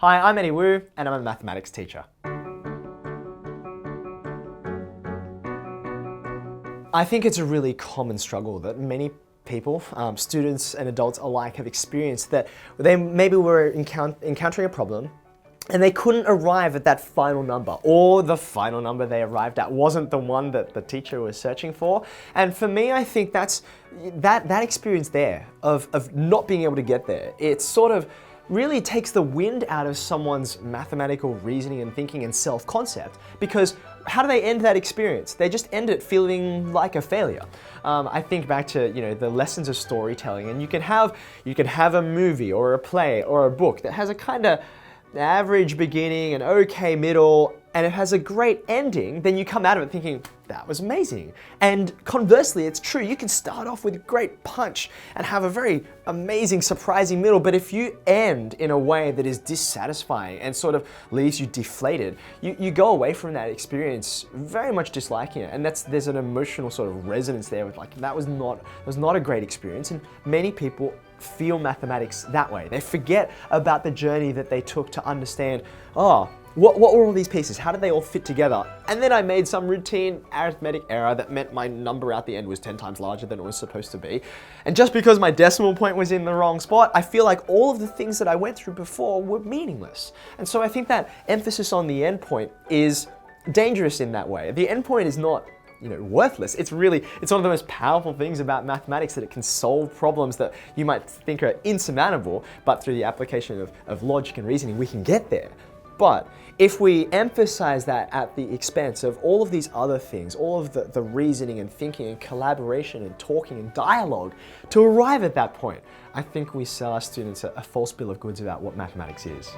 Hi, I'm Eddie Wu, and I'm a mathematics teacher. I think it's a really common struggle that many people, students and adults alike, have experienced, that they maybe were encountering a problem and they couldn't arrive at that final number, or the final number they arrived at wasn't the one that the teacher was searching for. And for me, I think that experience there of not being able to get there, it sort of really takes the wind out of someone's mathematical reasoning and thinking and self-concept, because how do they end that experience? They just end it feeling like a failure. I think back to the lessons of storytelling, and you can have a movie or a play or a book that has a kind of average beginning, an okay middle, and it has a great ending. Then you come out of it thinking, that was amazing. And conversely, it's true, you can start off with a great punch and have a very amazing, surprising middle, but if you end in a way that is dissatisfying and sort of leaves you deflated, you go away from that experience very much disliking it. And there's an emotional sort of resonance there with, like, that was not a great experience. And many people feel mathematics that way. They forget about the journey that they took to understand, what were all these pieces? How did they all fit together? And then I made some routine arithmetic error that meant my number out the end was 10 times larger than it was supposed to be. And just because my decimal point was in the wrong spot, I feel like all of the things that I went through before were meaningless. And so I think that emphasis on the end point is dangerous in that way. The end point is not worthless. It's one of the most powerful things about mathematics, that it can solve problems that you might think are insurmountable, but through the application of logic and reasoning, we can get there. But if we emphasize that at the expense of all of these other things, all of the reasoning and thinking and collaboration and talking and dialogue to arrive at that point, I think we sell our students a false bill of goods about what mathematics is.